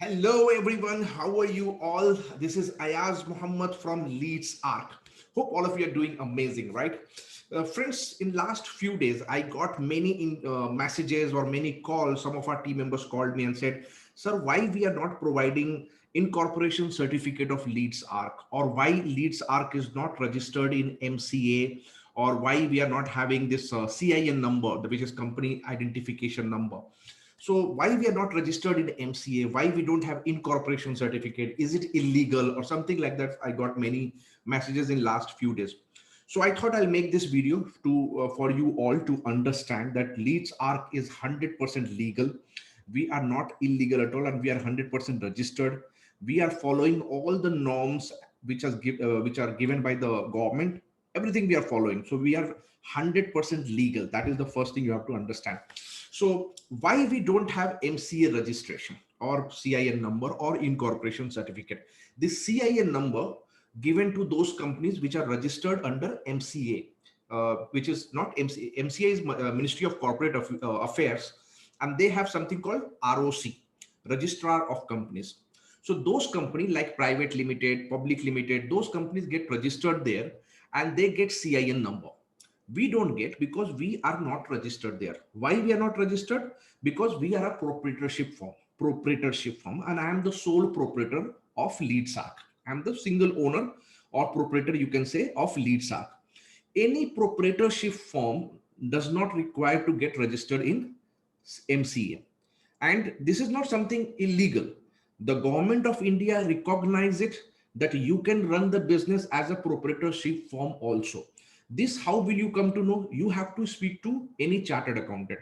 Hello everyone, how are you all? This is Ayaz Muhammad from Leeds Arc. Hope all of you are doing amazing, right? Friends, in last few days, I got many messages or many calls. Some of our team members called me and said, "Sir, why we are not providing incorporation certificate of Leeds Arc, or why Leeds Arc is not registered in MCA, or why we are not having this CIN number, which is company identification number." So why we are not registered in MCA? Why we don't have incorporation certificate? Is it illegal or something like that? I got many messages in last few days. So I thought I'll make this video to for you all to understand that Leeds Arc is 100% legal. We are not illegal at all, and we are 100% registered. We are following all the norms which are given by the government. Everything we are following. So we are 100% legal. That is the first thing you have to understand. So why we don't have MCA registration or CIN number or incorporation certificate? This CIN number given to those companies which are registered under MCA, which is not MCA. MCA is Ministry of Corporate Affairs, and they have something called ROC, Registrar of Companies. So those companies like private limited, public limited, those companies get registered there and they get CIN number. We don't get because we are not registered there. Why we are not registered? Because we are a proprietorship firm, and I am the sole proprietor of Leeds Arc. I am the single owner or proprietor, you can say, of Leeds Arc. Any proprietorship firm does not require to get registered in MCA, and this is not something illegal. The government of India recognize it, that you can run the business as a proprietorship firm also. This, how will you come to know? You have to speak to any chartered accountant.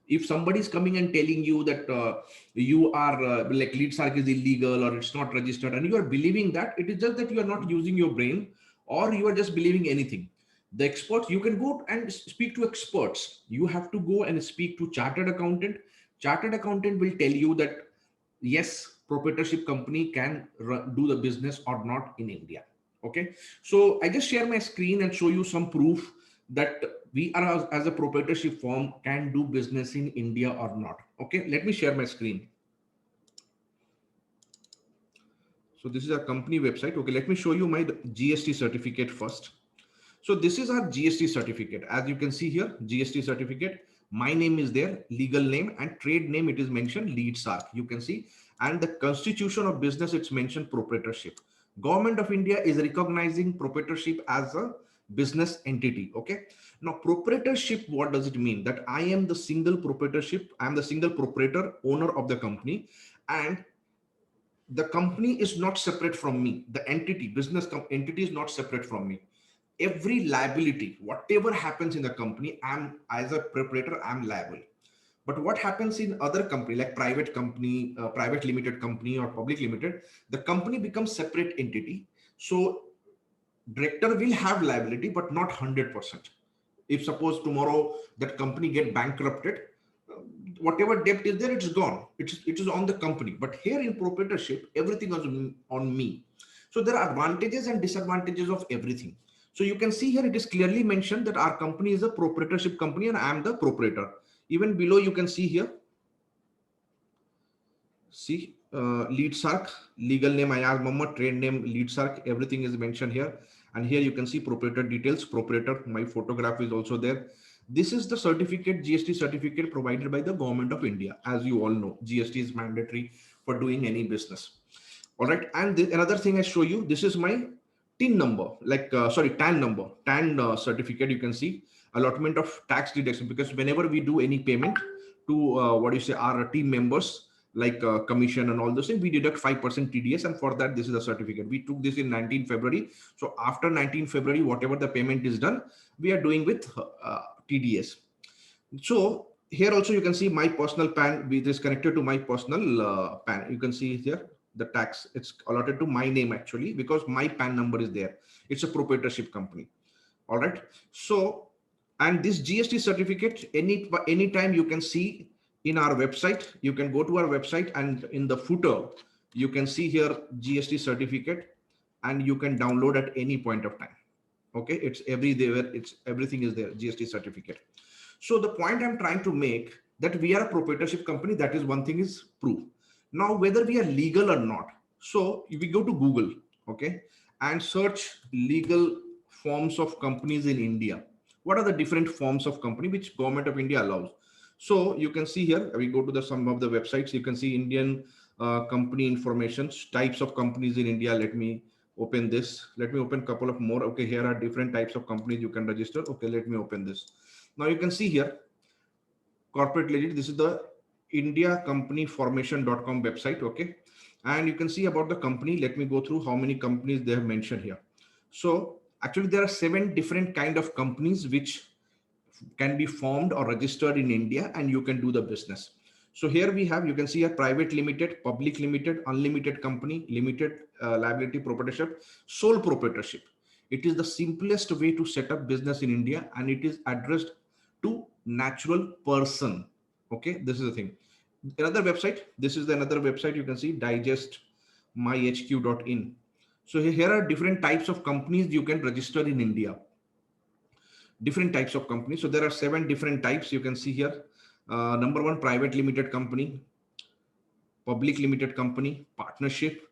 If somebody is coming and telling you that you are like Leeds Arc is illegal or it's not registered, and you are believing that, it is just that you are not using your brain, or you are just believing anything. The experts, you can go and speak to experts. You have to go and speak to chartered accountant. Chartered accountant will tell you that yes, proprietorship company can do the business or not in India. Okay, so I just share my screen and show you some proof that we are as a proprietorship firm can do business in India or not. Okay, let me share my screen. So this is our company website. Okay, let me show you my GST certificate first. So this is our GST certificate. As you can see here, GST certificate. My name is there, legal name, and trade name, it is mentioned Leeds Arc. You can see, and the constitution of business, it's mentioned proprietorship. Government of India is recognizing proprietorship as a business entity. Okay. Now proprietorship, what does it mean? That I am the single proprietorship. I am the single proprietor, owner of the company, and the company is not separate from me. The entity, entity is not separate from me. Every liability, whatever happens in the company, I'm as a proprietor, I'm liable. But what happens in other company, like private company, private limited company or public limited, the company becomes separate entity. So director will have liability, but not 100%. If suppose tomorrow that company get bankrupted, whatever debt is there, it's gone. It is on the company. But here in proprietorship, everything is on me. So there are advantages and disadvantages of everything. So you can see here it is clearly mentioned that our company is a proprietorship company and I am the proprietor. Even below you can see here, see Leeds Arc, legal name Ayaz Muhammad, trade name Leeds Arc, everything is mentioned here. And here you can see proprietor details, proprietor, my photograph is also there. This is the certificate, GST certificate provided by the government of India. As you all know, GST is mandatory for doing any business. All right. And another thing I show you, this is my TIN number, like, sorry, TAN number, TAN certificate. You can see allotment of tax deduction, because whenever we do any payment to what you say, our team members, like commission and all those things, we deduct 5% TDS, and for that this is a certificate. We took this in 19 February. So after 19 February, whatever the payment is done, we are doing with TDS. So here also you can see my personal PAN, which is connected to my personal PAN. You can see here the tax, it's allotted to my name actually, because my PAN number is there. It's a proprietorship company. All right. So, and this GST certificate, anytime you can see in our website, you can go to our website, and in the footer, you can see here GST certificate, and you can download at any point of time. Okay, it's everything is there, GST certificate. So the point I'm trying to make, that we are a proprietorship company, that is one thing is proof. Now, whether we are legal or not, so if we go to Google, okay, and search legal forms of companies in India, what are the different forms of company which government of India allows? So you can see here, we go to the some of the websites, you can see Indian company information, types of companies in India. Let me open this. Let me open a couple of more. Okay, here are different types of companies you can register. Okay, let me open this. Now you can see here corporate legit. This is the indiacompanyformation.com website. Okay, and you can see about the company. Let me go through how many companies they have mentioned here. So actually there are 7 different kind of companies which can be formed or registered in India, and you can do the business. So here we have, you can see a private limited, public limited, unlimited company, limited liability proprietorship, sole proprietorship. It is the simplest way to set up business in India, and it is addressed to natural person. Okay, this is the thing. Another website, this is the another website, you can see digestmyhq.in. So here are different types of companies you can register in India, different types of companies. So there are 7 different types you can see here. Number one, private limited company, public limited company, partnership,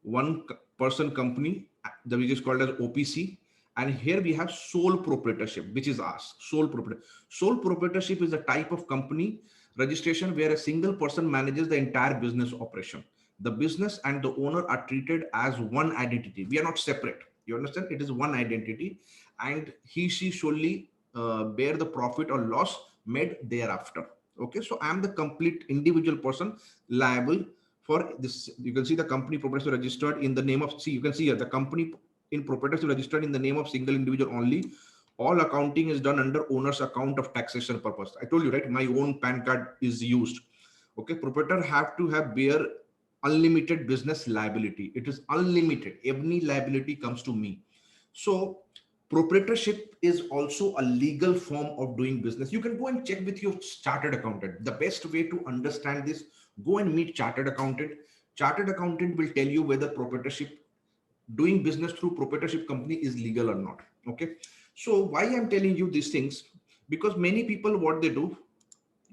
one person company, which is called as OPC. And here we have sole proprietorship, which is us, sole proprietorship. Sole proprietorship is a type of company registration where a single person manages the entire business operation. The business and the owner are treated as one identity. We are not separate. You understand? It is one identity, and she solely bear the profit or loss made thereafter. Okay, so I am the complete individual person liable for this. You can see the company proprietorship registered in the name of, see, you can see here the company in proprietorship registered in the name of single individual only. All accounting is done under owner's account of taxation purpose. I told you, right? My own PAN card is used. Okay, proprietor have to have bear unlimited business liability. It is unlimited. Any liability comes to me. So proprietorship is also a legal form of doing business. You can go and check with your chartered accountant. The best way to understand this, go and meet chartered accountant. Chartered accountant will tell you whether proprietorship, doing business through proprietorship company is legal or not. Okay, so why I'm telling you these things, because many people, what they do,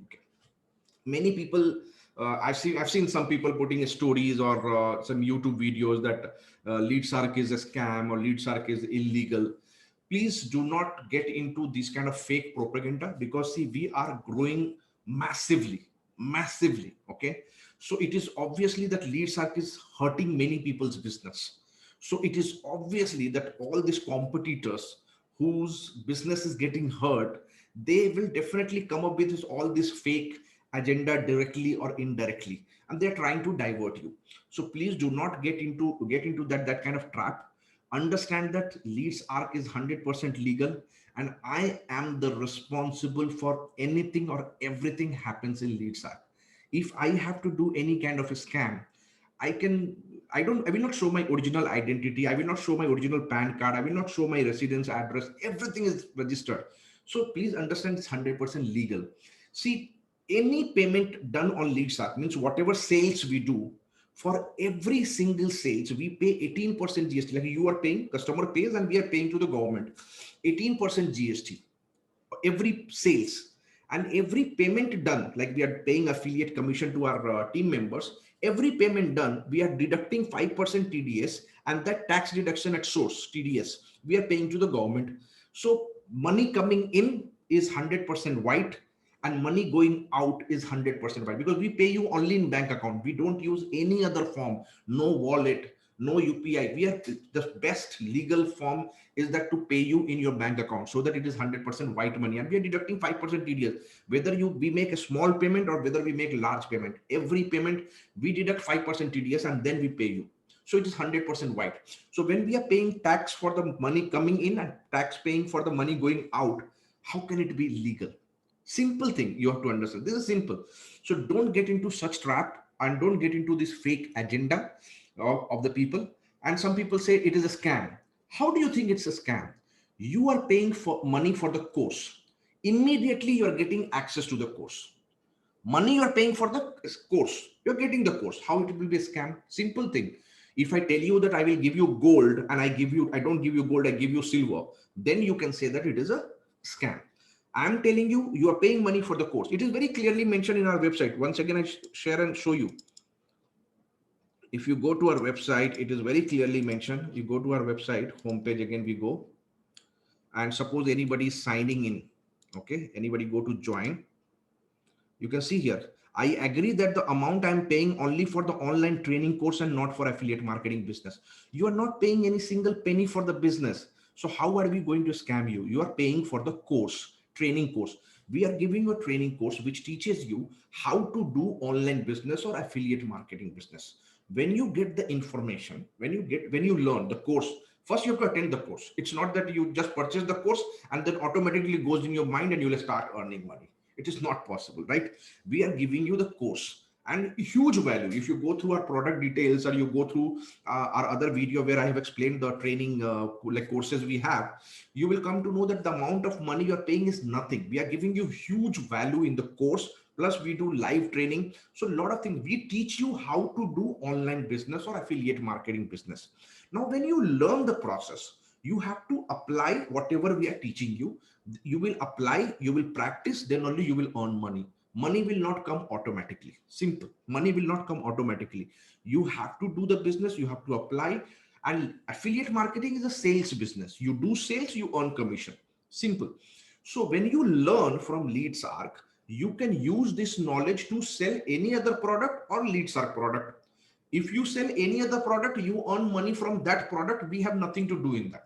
okay, many people, I've seen some people putting stories or some YouTube videos that LeadSark is a scam or LeadSark is illegal. Please do not get into this kind of fake propaganda, because see, we are growing massively. Okay, so it is obviously that LeadSark is hurting many people's business. So it is obviously that all these competitors whose business is getting hurt, they will definitely come up with all this fake agenda directly or indirectly, and they're trying to divert you. So please do not get into that kind of trap. Understand that Leads Arc is 100% legal, and I am the responsible for anything or everything happens in Leads Arc. If I have to do any kind of a scam, I can, I will not show my original identity. I will not show my original PAN card. I will not show my residence address. Everything is registered. So please understand it's 100% legal. See, any payment done on LeadSark means whatever sales we do, for every single sales, we pay 18% GST. Like you are paying, customer pays, and we are paying to the government 18% GST. Every sales and every payment done, like we are paying affiliate commission to our team members, every payment done, we are deducting 5% TDS, and that tax deduction at source, TDS, we are paying to the government. So money coming in is 100% white, and money going out is 100% white, because we pay you only in bank account. We don't use any other form, no wallet, no UPI. We are the best legal form is that to pay you in your bank account, so that it is 100% white money, and we are deducting 5% TDS. Whether we make a small payment or whether we make a large payment, every payment we deduct 5% TDS and then we pay you. So it is 100% white. So when we are paying tax for the money coming in and tax paying for the money going out, how can it be legal? Simple thing you have to understand. This is simple. So don't get into such trap, and don't get into this fake agenda of the people. And some people say it is a scam. How do you think it's a scam? You are paying for money for the course. Immediately you are getting access to the course. Money you are paying for the course. You're getting the course. How it will be a scam? Simple thing. If I tell you that I will give you gold and I don't give you gold, I give you silver, then you can say that it is a scam. I'm telling you, you are paying money for the course. It is very clearly mentioned in our website. Once again, I share and show you. If you go to our website, it is very clearly mentioned. You go to our website homepage, again we go, and suppose anybody is signing in, okay, anybody go to join, you can see here, I agree that the amount I'm paying only for the online training course and not for affiliate marketing business. You are not paying any single penny for the business. So how are we going to scam you? You are paying for the course, training course. We are giving you a training course which teaches you how to do online business or affiliate marketing business. When you get the information, when you learn the course, first you have to attend the course. It's not that you just purchase the course and then automatically goes in your mind and you will start earning money. It is not possible, right? We are giving you the course and huge value. If you go through our product details or you go through our other video where I have explained the training like courses we have, you will come to know that the amount of money you are paying is nothing. We are giving you huge value in the course. Plus we do live training. So a lot of things, we teach you how to do online business or affiliate marketing business. Now, when you learn the process, you have to apply whatever we are teaching you. You will apply, you will practice, then only you will earn money. Money will not come automatically. Simple. Money will not come automatically. You have to do the business, you have to apply. And affiliate marketing is a sales business. You do sales, you earn commission. Simple. So when you learn from LeadsArc, you can use this knowledge to sell any other product or LeadsArc product. If you sell any other product, you earn money from that product. We have nothing to do in that.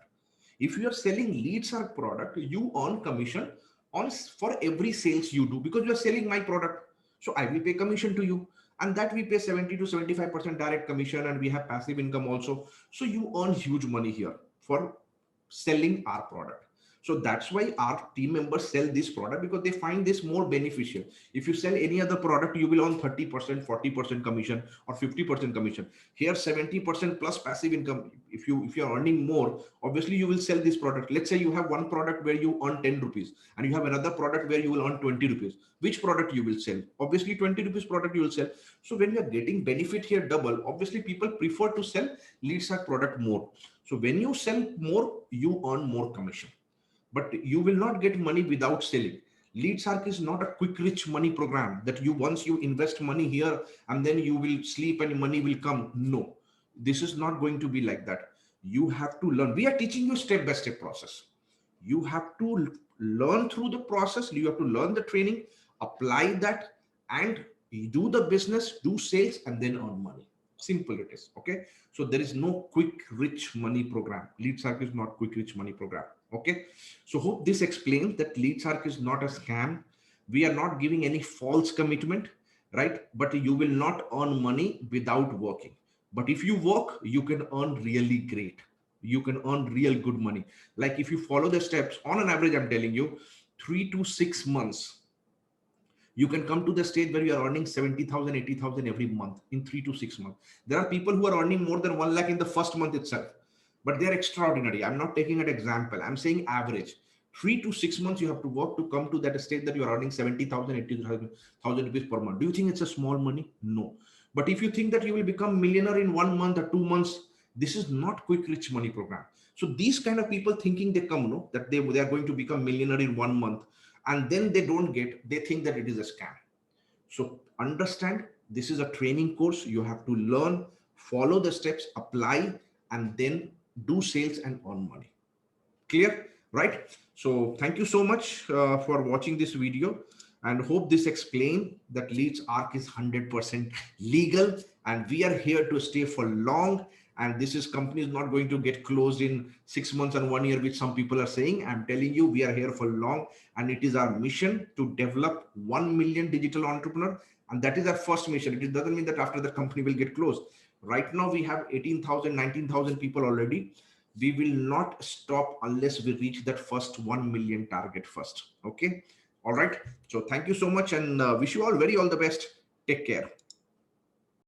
If you are selling LeadsArc product, you earn commission on for every sales you do, because you are selling my product. So I will pay commission to you, and that we pay 70 to 75% direct commission, and we have passive income also. So you earn huge money here for selling our product. So that's why our team members sell this product, because they find this more beneficial. If you sell any other product, you will earn 30%, 40% commission or 50% commission. Here 70% plus passive income. If you're earning more, obviously you will sell this product. Let's say you have one product where you earn 10 rupees and you have another product where you will earn 20 rupees. Which product you will sell? Obviously 20 rupees product you will sell. So when you're getting benefit here double, obviously people prefer to sell LeadsArc product more. So when you sell more, you earn more commission. But you will not get money without selling. LeadsArc is not a quick rich money program that you, once you invest money here and then you will sleep and money will come. No, this is not going to be like that. You have to learn. We are teaching you step by step process. You have to learn through the process. You have to learn the training, apply that, and do the business, do sales, and then earn money. Simple it is. Okay. So there is no quick rich money program. LeadsArc is not quick rich money program. Okay. So hope this explains that LeadsArc is not a scam. We are not giving any false commitment, right? But you will not earn money without working. But if you work, you can earn really great. You can earn real good money. Like if you follow the steps, on an average, I'm telling you, 3 to 6 months, you can come to the stage where you are earning 70,000, 80,000 every month in 3 to 6 months. There are people who are earning more than 1 lakh in the first month itself, but they're extraordinary. I'm not taking an example. I'm saying average. 3 to 6 months you have to work to come to that state that you are earning 70,000, 80,000 rupees per month. Do you think it's a small money? No. But if you think that you will become millionaire in 1 month or 2 months, this is not quick rich money program. So these kind of people thinking they come, no, that they are going to become millionaire in 1 month, and then they don't get, they think that it is a scam. So understand, this is a training course. You have to learn, follow the steps, apply, and then do sales and earn money. Clear, right? So thank you so much for watching this video, and hope this explained that LeadsArc is 100% legal, and we are here to stay for long. And this is, company is not going to get closed in 6 months and 1 year, which some people are saying. I'm telling you, we are here for long, and it is our mission to develop 1 million digital entrepreneur. And that is our first mission. It doesn't mean that after the company will get closed. Right now, we have 18,000, 19,000 people already. We will not stop unless we reach that first 1 million target first. Okay. All right. So thank you so much, and wish you all the best. Take care.